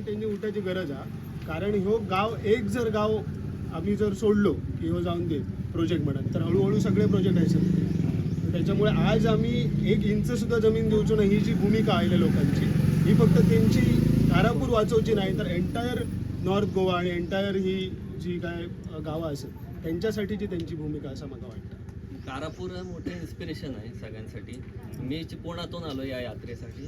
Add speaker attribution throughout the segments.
Speaker 1: त्यांनी उठायची गरज आहे. कारण ह्यो गाव एक जर गाव आम्ही जर सोडलो की ह्यो जाऊन दे प्रोजेक्ट म्हणत, तर हळूहळू सगळे प्रोजेक्ट आहे. त्याच्यामुळे आज आम्ही 1 इंच सुद्धा जमीन देऊचो नाही. ही जी भूमिका आहे लोकांची, ही फक्त त्यांची कारापूर वाचवची नाही, तर एंटायर नॉर्थ गोवा आणि एंटायर ही जी काय गावं असेल त्यांच्यासाठीची त्यांची भूमिका असं मला वाटतं.
Speaker 2: कारापूर मोठे इन्स्पिरेशन आहे सगळ्यांसाठी. मी चिपळूणातून आलो या यात्रेसाठी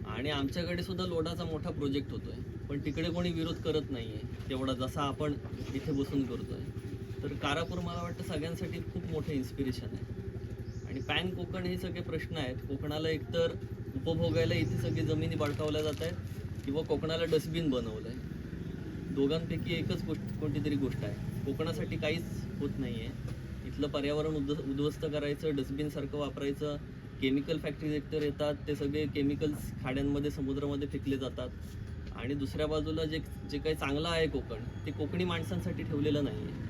Speaker 2: आणि आमच्याकडे सुद्धा लोडाचा मोठा प्रोजेक्ट होतोय, पण तिकडे कोणी विरोध करत नाही आहे तेवढा जसा आपण इथे बसून करतोय. तर कारापूर मला वाटतं सगळ्यांसाठी खूप मोठं इन्स्पिरेशन आहे. आणि पॅन कोकण हे सगळे प्रश्न आहेत. कोकणाला एकतर उपभोगायला इथे सगळी जमिनी बळकावल्या जात आहेत किंवा कोकणाला डस्टबिन बनवलं आहे. दोघांपैकी एकच कोणती तरी गोष्ट आहे. कोकणासाठी काहीच होत नाही आहे. इथलं पर्यावरण उद्ध्वस्त करायचं, डस्टबिनसारखं वापरायचं. केमिकल फॅक्टरीज एकतर येतात, ते सगळे केमिकल्स खाड्यांमध्ये समुद्रामध्ये फेकले जातात. आणि दुसऱ्या बाजूला जे काही चांगलं आहे कोकण, ते कोकणी माणसांसाठी ठेवलेलं नाही आहे.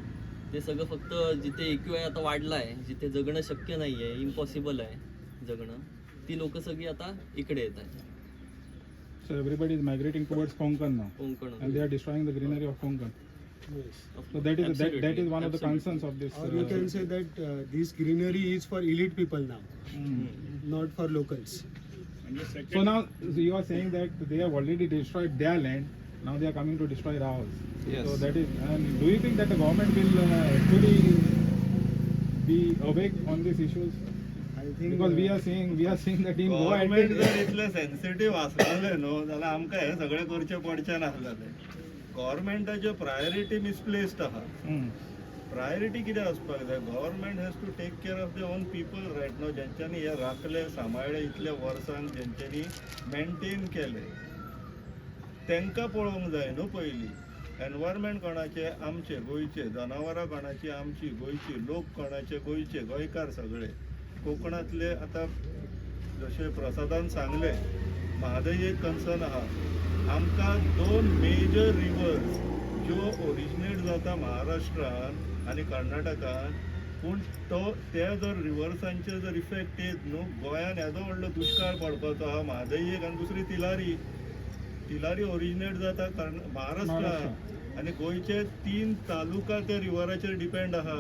Speaker 2: ते सगळं फक्त जिथे EQI आता वाढला आहे, जिथे जगणं शक्य नाही आहे, इम्पॉसिबल आहे जगणं, ती लोक सगळी आता इकडे येत आहेत.
Speaker 3: So everybody is migrating towards Konkan now.
Speaker 2: Konkan
Speaker 3: And they are destroying the greenery of Konkan.
Speaker 1: Yes.
Speaker 3: So that is one of the concerns of this.
Speaker 1: Or you can say that this greenery is for elite people now, not for locals.
Speaker 3: So now you are saying that they have already destroyed their land. Now they are coming to destroy ours.
Speaker 4: Yes.
Speaker 3: So that is. And do you think that the government will actually be awake on these issues?
Speaker 1: I think
Speaker 3: Because we are seeing that in Goa.
Speaker 4: Government जर इतले sensitive आसलेले न्हू जाल्यार आमकां हे सगळें करचें पडचें नासलेलें. गव्हर्नमेंटाच्यो प्रायोरिटी मिसप्लेस्ड आहा. प्रायोरिटी कितें आसपाक जाय? Government has to take care of the own people right no, जेंच्यांनी हे राखले सांबाळले इतल्या वर्सांक, जेंच्यांनी मेंटेन केले, तांकां पळोवंक जाय न्हू पयलीं. एनवायरमेंट कोणाचे? आमचे गोंयचे. जनावरां कोणाची? आमची गोंयची. लोक कोणाचे? गोंयचे, गोंयकार सगळे. कोकणातले आता जशें प्रसादान सांगले, म्हादय एक कन्सर्न आहा. आमकां 2 मेजर रिवर्स ज्यो ओरिजिनेट जाता महाराष्ट्रान आनी कर्नाटकान, पूण त्या जर रिवर्सांचे जर इफेक्ट येत न्हू, गोंयान येदो व्हडलो दुश्काळ पडपाचो आहा. म्हादय एक आनी दुसरी तिलारी ओरिजिनेट जाता महाराष्ट्रान, आनी गोंयचे 3 तालुका त्या रिवराचेर डिपेंड आहा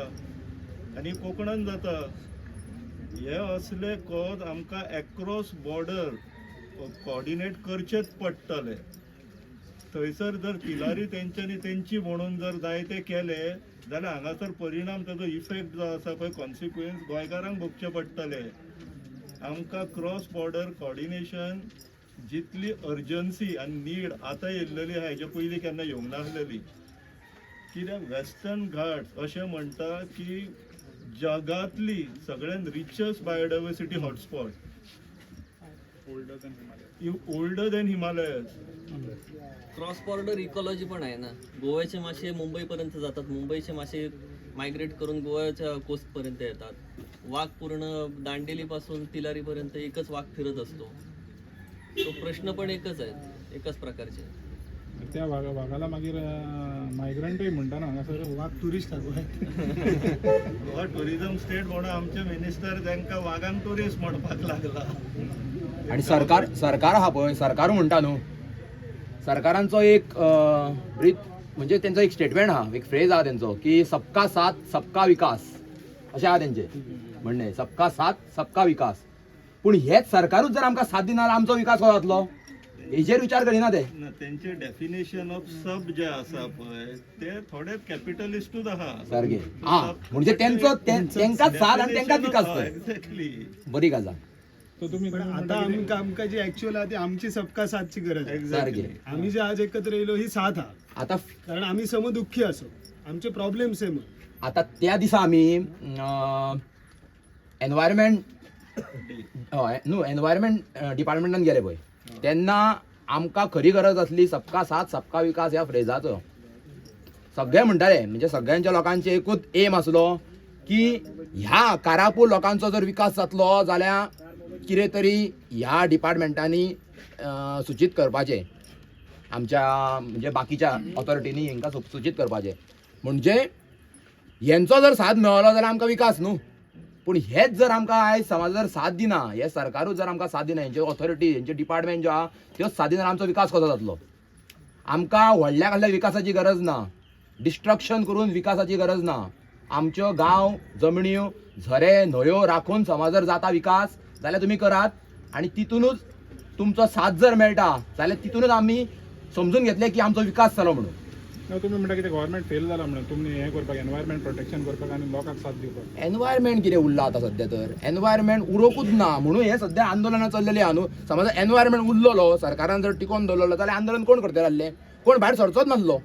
Speaker 4: आनी कोकणान जाता. हे असले कॉज आमकां एक्रॉस बॉर्डर कोऑर्डिनेट करचेच पडटले. थंयसर जर तिलारी तेंची म्हणून जर जायते केले जाल्यार हांगासर परिणाम, ताजो इफेक्ट जो आसा पळय, कॉन्सिक्वन्स गोंयकारांक भोगचे पडटले. आमकां क्रॉस बॉर्डर कोऑर्डिनेशन जितली अर्जन्सी आनी नीड आतां येयल्लेली आहा, हेजे पयलीं केन्ना येवंक नासलेली. कित्याक वेस्टर्न घाट्स अशें म्हणटा की जगातली सगळ्यात richest biodiversity hotspot, older than Himalayas.
Speaker 2: Cross border ecology पण आहे ना. गोव्याचे मासे मुंबईपर्यंत जातात, मुंबईचे मासे मायग्रेट करून गोव्याच्या कोस्टपर्यंत येतात. वाघ पूर्ण दांडेलीपासून तिलारीपर्यंत एकच वाघ फिरत असतो. तो प्रश्न पण एकच आहे, एकाच प्रकारचे.
Speaker 3: त्या वाघाला मागीर मायग्रंटूय म्हणटा ना हांगासर.
Speaker 1: वाघ टुरिस्ट आहे.
Speaker 4: गोवा टुरिझम स्टेट म्हणून आमचे मिनिस्टर तांकां वागांक टुरिस्ट म्हणपाक लागला.
Speaker 5: आणि सरकार हा पळय, सरकार म्हणटा न्हू, सरकारांचो एक म्हणजे त्यांचो एक स्टेटमेंट आहा, एक फ्रेज आहा त्यांचो की सबका साथ सबका विकास अशें आहा तेंचे म्हणणे. सबका साथ सबका विकास. पूण हेच सरकारूच जर आमकां साथ दिना जाल्यार आमचो विकास कसो जातलो? हेजेर विचार करिना ते.
Speaker 4: तेंचे डेफिनेशन ऑफ सब जे आसा पळय ते थोडे कॅपिटलिस्टूच आहा
Speaker 5: सारके. म्हणजे तेंकाच साथ आनी तेंकाच विकास.
Speaker 4: एक्झॅक्टली.
Speaker 5: बरी गजाल.
Speaker 1: पण आता आमकां जी ऍक्च्युअल आहे ती आमची सबका साथची गरज आहे.
Speaker 5: सारके.
Speaker 1: आम्ही जे आज एकत्र येयलो ही साथ हा.
Speaker 5: आता
Speaker 1: कारण आम्ही समदुःखी असो, आमचे प्रॉब्लेम सेम.
Speaker 5: आता त्या दिसा आमी एनवायरमेंट डिपार्टमेंटान गेले पळय, तेन्ना आमकां खरी गरज आसली सबका साथ सबका विकास ह्या फ्रेजाचो. सगळे म्हणटाले, म्हणजे सगळ्यांच्या लोकांचे एकूच एम आसलो की ह्या कारापूर लोकांचो जर विकास जातलो जाल्यार कितें तरी ह्या डिपार्टमेंटांनी सूचित करपाचें, आमच्या म्हणजे बाकीच्या ऑथॉरिटीनी हांकां सूचित करपाचें. म्हणजे हेंचो जर साथ मेळलो जाल्यार आमकां विकास न्हू. पूण हेच जर आमकां आयज समाज जर साथ दिना, हे सरकारूच जर आमकां साथ दिना, हेंचे ऑथॉरिटी हेंचे डिपार्टमेंट जो आहा त्यो साथ दिना, आमचो विकास कसो जातलो? आमकां व्हडल्या कसल्या विकासाची गरज ना, डिस्ट्रक्शन करून विकासाची गरज ना. आमच्यो गांव जमण्यो झरे न्हंयो राखून समज जर जाता विकास जाल्यार तुमी करात, आनी तितूनच तुमचो साथ जर मेळटा जाल्यार तितूनच आमी समजून घेतले की आमचो विकास जालो म्हणून.
Speaker 3: तुमी म्हणटा कितें गव्हर्मेंट फेल जाला म्हणून तुमी हें करपाक एनवायरमेंट प्रोटेक्शन करपाक आनी लोकांक साथ दिवपाक.
Speaker 5: एनवायरमेंट कितें उरला आतां सध्या, तर एनवायरमेंट उरोकूच ना म्हणून हे सध्या आंदोलनां चल्लेली आहा न्हू. समज एनवायरमेंट उरलो सरकारान जर टिकोवन दवरलो जाल्यार आंदोलन कोण करतले आसले, कोण भायर सरचोच नासलो.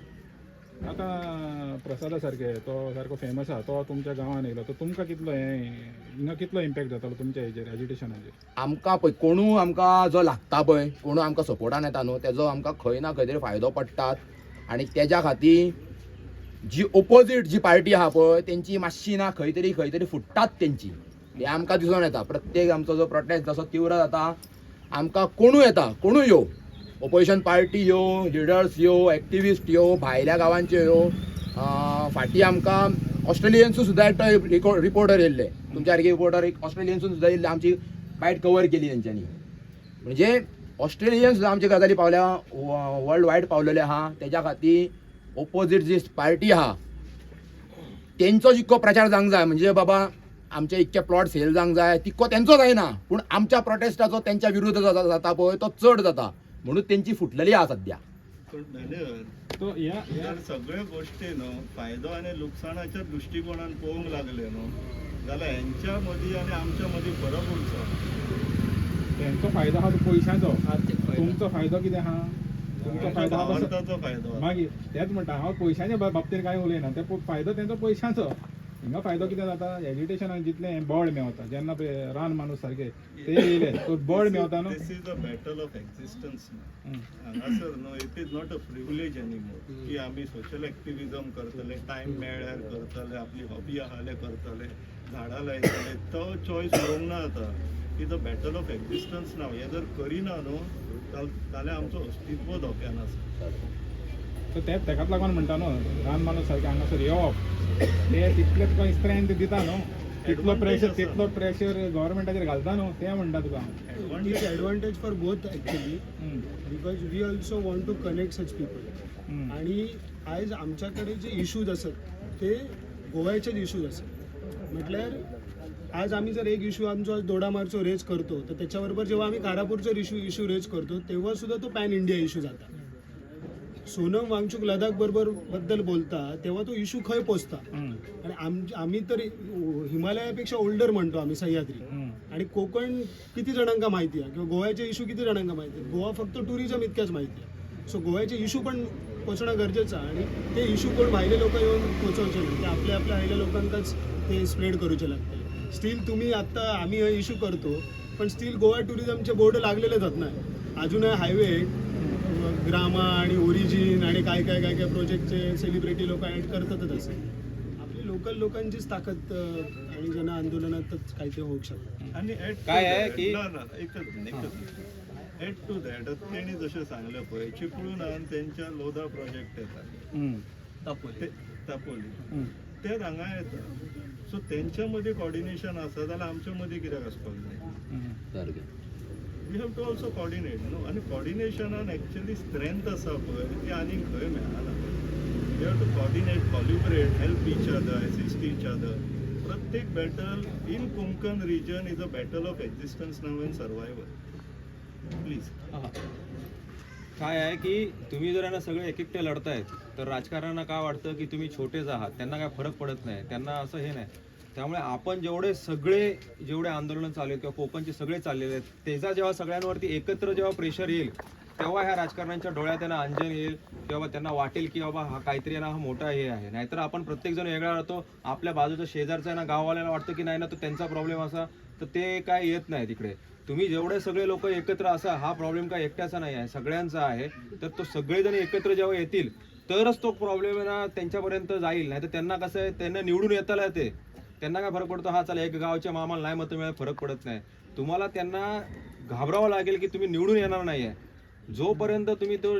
Speaker 3: आतां प्रसादा सारके तो सारको फेमस आहा, तो तुमच्या गांवान येयलो, तो तुमकां कितलो हिंगा कितलो इम्पॅक्ट जातालो तुमच्या हेजेर एज्युटेशनाचेर?
Speaker 5: आमकां पळय कोणू आमकां जो लागता पळय, कोणू आमकां सपोर्टान येता न्हू, तेजो आमकां खंय ना खंय तरी फायदो पडटात. आनी तेज्या खातीर जी ओपोजीट जी पार्टी आहा पळय तेंची मातशी ना खंय तरी फुट्टात तेंची, हे आमकां दिसून येता. प्रत्येक आमचो जो प्रोटेस्ट जसो तीव्र जाता आमकां कोणू येता, कोणू यो, ओपोजिशन पार्टी यो, लिडर्स यो, एक्टिविस्ट यो, भायल्या गांवांचे यो. फाटीं आमकां ऑस्ट्रेलियन्सूय सुद्दां एकटो रिपोर्टर येयल्ले, तुमच्या सारके रिपोर्टर एक ऑस्ट्रेलियन्सून सुद्दां येयल्ले, आमची बायट कवर केली तेंच्यांनी. म्हणजे ऑस्ट्रेलियन सुद्दां आमच्या गजाली पावल्या, वर्ल्ड वायड पावलेले आहा. तेज्या खातीर ओपोजीट जी पार्टी आहा तेंचो जितको प्रचार जावंक जाय, म्हणजे बाबा आमचे इतके प्लॉट सेल जावंक जाय तितको तेंचो जायना, पूण आमच्या प्रोटेस्टाचो तेंच्या विरुद्ध जाता पळय तो चड जाता, म्हणून तेंची फुटलेली आहा सध्या.
Speaker 4: पण मॅन्युअल
Speaker 3: तो ह्या
Speaker 4: जर सगळ्यो गोष्टी न्हू फायदो आनी लुकसाणाच्या दृश्टिकोनान पळोवंक लागले न्हू जाल्यार हेंच्या मदीं आनी आमच्या मदीं फरक उरचो.
Speaker 3: तेंचो फायदो आहा तो पयशांचो,
Speaker 2: आर्थिक फायदो.
Speaker 3: तुमचो फायदो कितें आहा? तुमचो फायदो आहा तसो-
Speaker 4: भारताचो फायदो.
Speaker 3: मागीर तेच म्हणटा हांव पयशांच्या बाबतींत कांय उलयना, ते फायदो तेंचो पयशांचो. हिंगा फायदो कितें जाता, एज्युटेशनाक जितलें बळ मेवता, जेन्ना पळय रान माणूस सारके ते येयले तो बळ मेवता न्हू.
Speaker 4: This is a battle of existence. हांगासर न्हू it is not a privilege anymore की आमी सोशल एक्टिविजम करतले, टायम मेळ्ळ्यार करतले, आपली हॉबी आहा जाल्यार करतले, झाडां लायतले, तो चॉयस करूंक ना आतां. Is a battle of existence नाव. हे जर करिना न्हू जाल्यार आमचो अस्तित्व धोक्यान आसा.
Speaker 3: सो तेच तेकाच लागून म्हणटा न्हू रान माणूस सारके हांगासर येवप, ते तितलेच तुका स्ट्रेंथ दिता न्हू, तितलो प्रेशर गव्हर्मेंटाचेर घालता न्हू, तें म्हणटा तुका.
Speaker 1: It is advantage for both actually, because we also want to connect such people. आणि आज आमच्याकडे जे इश्यूज असत ते गोव्याचेच इश्यूज असत. म्हटल्यार आज आम्ही जर एक इश्यू आमचो आज दोडामार्गचो रेज करतो, तर त्याच्याबरोबर जेव्हा आम्ही कारापूरचो इश्यू रेज करतो तेव्हा सुद्धा तो पॅन इंडिया इश्यू जाता. सोनम वांगचूक लडाख बद्दल बोलता तेव्हा तो इश्यू खंय पोचता. आणि आम्ही तर हिमालयापेक्षा ओल्डर म्हणतो आम्ही सह्याद्री, आणि कोकण किती जणांका माहिती आहे किंवा गोव्याचे इश्यू किती जणांका माहिती आहे. गोवा फक्त टुरिझम इतक्याच माहिती आहे. सो गोव्याचे इश्यू पण पोचणं गरजेचं आहे, आणि ते इश्यू कोण भायले लोक येऊन पोचवचे नाही, ते आपल्या भायल्या लोकांकाच ते स्प्रेड करूचे लागते. स्टील तुम्ही आत्ता आम्ही हे इश्यू करतो, पण स्टील गोवा टुरिझमचे बोर्ड लागलेले जात नाही. अजूनही हायवे ग्रामा आणि ओरिजिन आणि काय प्रोजेक्टचे सेलिब्रिटी लोक ॲड करतातच. असे आपली लोकल लोकांचीच ताकद आणि जन आंदोलनातच काही ते होऊ शकतं.
Speaker 4: आणि
Speaker 6: काय आहे की-
Speaker 4: एड टू दॅट तेणी जशें सांगलें पळय चिपळूणान तेंच्या लोधा प्रोजेक्ट येता
Speaker 2: तापोली.
Speaker 4: तापोली ते हांगा येता. सो तेंच्या मदीं कॉर्डिनेशन आसा जाल्यार आमच्या मदीं कित्याक आसपाक जाय?
Speaker 5: सारकें.
Speaker 4: We have to also coordinate न्हू. आनी कॉर्डिनेशनान एक्चुअली स्ट्रेंथ आसा पळय ती आनीक खंय मेळना. We have to coordinate, calibrate, help each other, assist each other. प्रत्येक battle in Konkan region is a battle of existence नाव अँड सर्वायवल. प्लीज.
Speaker 6: काय आहे की तुम्ही जर ना सगळे एकटे लढतायत तर राजकारण्यांना काय वाटतं की तुम्ही छोटेच आहात, त्यांना काय फरक पडत नाही, त्यांना असं हे नाही. त्यामुळे आपण जेवढे आंदोलनं चालू आहेत किंवा कोकणचे सगळे चाललेले आहेत त्याचा जेव्हा सगळ्यांवरती एकत्र जेव्हा प्रेशर येईल तेव्हा ह्या राजकारण्यांच्या डोळ्यात त्यांना अंजन येईल किंवा त्यांना वाटेल की बाबा हा काहीतरी ना हा मोठा हे आहे. नाहीतर आपण प्रत्येकजण वेगळा राहतो, आपल्या बाजूचा शेजारचा आहे ना गाववाल्याला वाटतं की नाही ना तो त्यांचा प्रॉब्लेम असा, तर ते काय येत नाही तिकडे. तुम्ही जेवढे सगळे लोक एकत्र असा, हा प्रॉब्लेम काय एकट्याचा नाही आहे, सगळ्यांचा आहे. तर तो सगळेजण एकत्र जेव्हा येतील तरच तो प्रॉब्लेम आहे ना त्यांच्यापर्यंत जाईल. नाही तर त्यांना कसं आहे, त्यांना निवडून येताला ते त्यांना काय फरक पडतो, हा चला एक गावच्या मामाला नाही मतं मिळालं फरक पडत नाही. तुम्हाला त्यांना घाबरावं लागेल की तुम्ही निवडून येणार नाही आहे. जोपर्यंत तुम्ही तो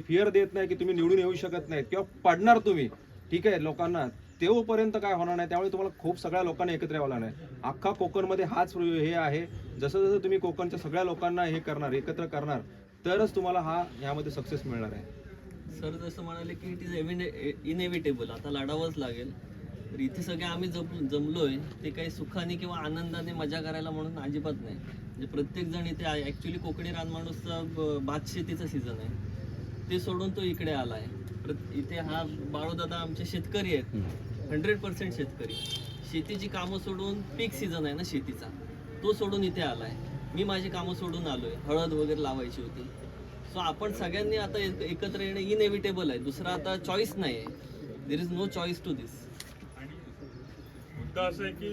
Speaker 6: फिअर देत नाही की तुम्ही निवडून येऊ शकत नाहीत किंवा पडणार तुम्ही, ठीक आहे लोकांना, तेव्हापर्यंत काय होणार नाही. त्यामुळे तुम्हाला खूप सगळ्या लोकांना एकत्र यावं लागणार आहे. अख्खा कोकणमध्ये हाच हे आहे. जसं जसं तुम्ही कोकणच्या सगळ्या लोकांना हे करणार, एकत्र करणार, तरच तुम्हाला ह्यामध्ये सक्सेस मिळणार आहे.
Speaker 2: सर जसं म्हणाले की इट इज इनएव्हिटेबल, आता लढावंच लागेल. तर इथे सगळे आम्ही जमलोय ते काही सुखाने किंवा आनंदाने मजा करायला म्हणून अजिबात नाही. म्हणजे प्रत्येक जण इथे ॲक्च्युली कोकणी रानमाणूसचा भात शेतीचा सीझन आहे, ते सोडून तो इकडे आला आहे. इथे हा बाळूदादा आमचे शेतकरी आहेत, 100% शेतकरी. शेतीची कामं सोडून पीक सीझन आहे ना शेतीचा, तो सोडून इथे आला आहे. मी माझी कामं सोडून आलोय, हळद वगैरे लावायची होती. सो आपण सगळ्यांनी आता एकत्र येणं इनएव्हिटेबल आहे, दुसरा आता चॉईस नाही आहे. There is no choice to this.
Speaker 7: आणि मुद्दा असा आहे की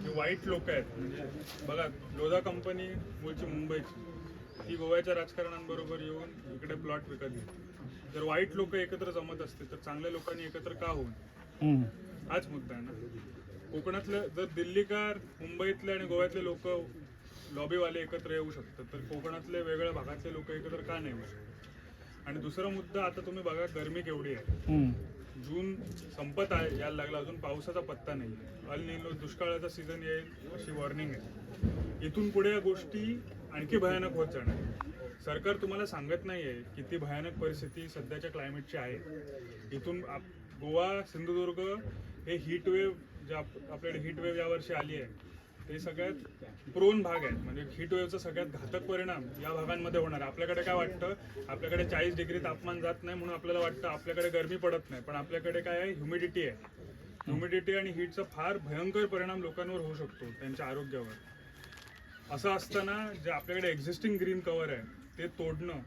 Speaker 7: जे वाईट लोक आहेत, म्हणजे बघा लोधा कंपनी मूळची मुंबईची, ती गोव्याच्या राजकारण्यांबरोबर येऊन इकडे प्लॉट विकत घेतली. जर वाईट लोक एकत्र जमत असतील तर चांगल्या लोकांनी एकत्र का होऊन, हाच मुद्दा आहे ना. कोकणातलं जर दिल्लीकार, मुंबईतले आणि गोव्यातले लोक लॉबीवाले एकत्र येऊ शकतात, तर कोकणातले वेगळ्या भागातले लोक एकत्र का नाही येऊ शकतात. आणि दुसरा मुद्दा, आता तुम्ही बघा गरमी केवढी आहे. जून संपत आहे, यायला लागला, अजून पावसाचा पत्ता नाही. अल निनो दुष्काळाचा सीझन येईल अशी वॉर्निंग आहे. इथून पुढे या गोष्टी आणखी भयानक होत जाणार. सरकार तुम्हाला सांगत नाही आहे किती भयानक परिस्थिती सध्याच्या क्लायमेटची आहे. इथून गोवा, सिंधुदुर्ग हे हीट वेव्ह, जे आपल्याकडे हीट वेव्ह यावर्षी आली आहे, ते सगळ्यात प्रोन भाग आहेत. म्हणजे हीट वेव्हचा सगळ्यात घातक परिणाम या भागांमध्ये होणार. आपल्याकडे काय वाटतं, आपल्याकडे 40 डिग्री तापमान जात नाही म्हणून आपल्याला वाटतं आपल्याकडे गरमी पडत नाही, पण आपल्याकडे काय आहे, ह्युमिडिटी आहे. ह्युमिडिटी आणि हीटचा फार भयंकर परिणाम लोकांवर होऊ शकतो, त्यांच्या आरोग्यावर. असं असताना जे आपल्याकडे एक्झिस्टिंग ग्रीन कव्हर आहे ते तोडणं